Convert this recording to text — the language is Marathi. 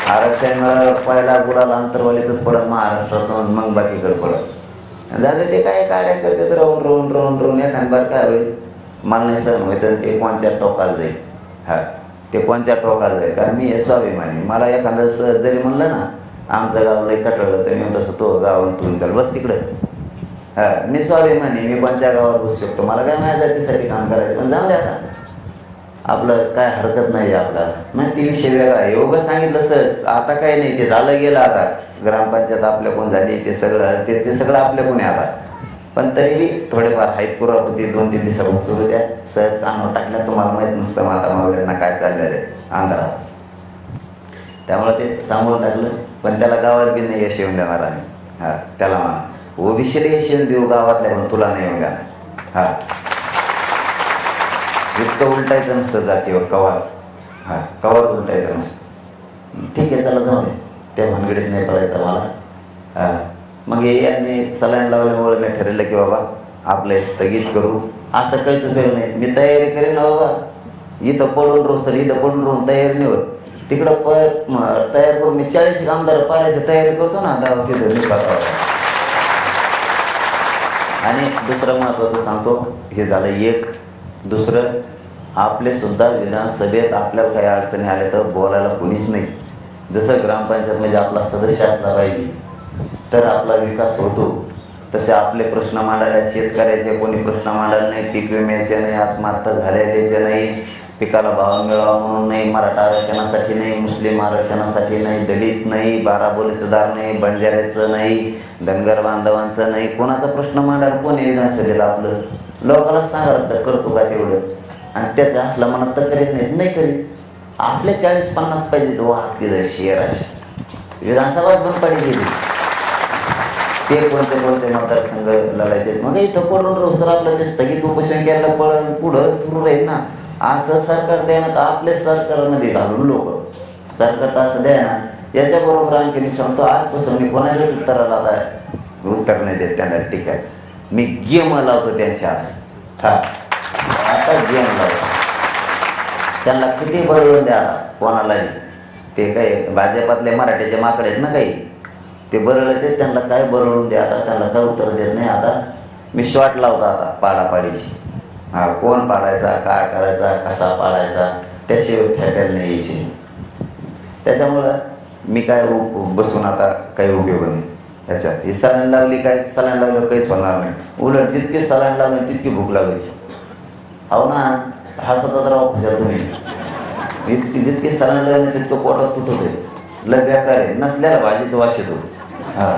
आरक्षण मिळालं पहिला गुलाल अंतरवालीतच पडत महाराष्ट्रातून, मग बाकीकडे पडत. दादा ते काय काड्या करतात, राहून राहून राहून राहून एखाद बार काय होईल मला नाही सहन होतं, ते कोणत्या टोकाला जाईल. हा, ते कोणत्या टोकाला जाईल. कारण मी हे स्वाभिमानी. मला एखादं सहज जरी म्हणलं ना आमचं गाव लई कटळलं, तर मी तसं तो गावात तुम्ही चाल बस तिकडं. हा, मी स्वाभिमानी, मी कोणत्या गावात बसू शकतो, मला काय माझ्या जातीसाठी काम करायचं. पण जाऊ द्या आता, आपलं काय हरकत नाही आपल्याला. मग ती विषय वेगळा आहे. एवढं सांगितलं सहज. आता काही नाही, ते झालं गेलं. आता ग्रामपंचायत आपल्या कोण झाली, ते सगळं ते सगळं आपल्या कोणी आता. पण तरीही थोडेफार आहेत कुरापती 2-3 दिवसापासून सुरू द्या. सहज कानावर टाकल्या, तुम्हाला माहीत नसतं माता मावल्यांना काय चाललेलं आहे अंधारात. त्यामुळे ते सांभाळून टाकलं. पण त्याला गावात बी नाही यश येऊन देणार आम्ही. हां, त्याला म्हणा ओबीसीला यश येऊन देऊ गावातल्या, पण तुला नाही येऊन देणार. हां, इतकं उलटायचं नसतं जातीवर कवाच. हां, कवाच उलटायचं नसतं. ठीक आहे, चला जाऊ दे, त्या भानगडीत नाही पडायचं मला. हां, मग यांनी सलाईन लावल्यामुळे मी ठरवलं की बाबा आपलं स्थगित करू. असं काहीच उपयोग नाही. मी तयारी करेन ना बाबा, इथं पडून राहू तर इथं पडून राहून तयारी नाही होत. तिकडं तयार करून मी 40 आमदार पाडायची तयारी करतो ना तिथं निपात. आणि दुसरं महत्त्वाचं सांगतो, हे झालं एक. दुसरं, आपले सुद्धा विधानसभेत आपल्याला काही अडचणी आल्या तर बोलायला कुणीच नाही. जसं ग्रामपंचायतमध्ये आपला सदस्य असला पाहिजे तर आपला विकास होतो, तसे आपले प्रश्न मांडायला शेतकऱ्याचे कोणी प्रश्न मांडायला नाही, पीक विम्याचे नाही, आत्महत्या झालेल्याचे नाही, पिकाला भाव मिळावा म्हणून नाही, मराठा आरक्षणासाठी नाही, मुस्लिम आरक्षणासाठी नाही, दलित नाही, 12 बोलीतदार नाही, बंजाऱ्याचं नाही, धनगर बांधवांचं नाही, कोणाचा प्रश्न मांडायला कोणी विधानसभेला आपलं लोकांना सांगा करतो का तेवढं. आणि त्याचं असलं मनात तर करीत नाही करीत. आपले 40-50 पाहिजे तो तिथं शेअर असे विधानसभा बंद पाहिजे. ते कोणते मतदारसंघ लढायचे. मग इथं पडून रोज तर आपलं ते स्थगित उपोषण केलं पडून पुढं सुरू राहील ना. असं सरकार द्या ना, तर आपलेच सरकारमध्ये घालून लोक सरकार तर असं द्या ना. याच्याबरोबर आणखी मी सांगतो, आजपासून मी कोणाच्याच उत्तराला आता उत्तर नाही देत त्यांना. ठीक आहे, मी गेम लावतो त्यांच्या आता गेम लावतो. त्यांना किती बळवून द्या कोणालाही. ते काही भाजपातले मराठीचे माकडे आहेत ना काही, ते बरळ देत, त्यांना काय बरळून द्या आता, त्यांना काय उत्तर देत नाही. आता मी शॉट लावतो आता पाडापाडीची. हा, कोण पाडायचा, काय करायचा, कसा पाडायचा, त्याशिवाय ठेकायला नाही यायची. त्याच्यामुळं मी काय बसून आता काही उपयोग नाही त्याच्यात. ही सलाईन लावली, काय सलाईन लावलं काहीच होणार नाही. उलट जितकी सलाईन लागेल तितकी भूक लागेल. हो ना, हसत राहा खुशाल तुम्ही. जितकी सलाईन लावली तितकं पोटात तुटत आहे. लय बेकार आहे, नसल्याला भाजीचं वास येतो. हां.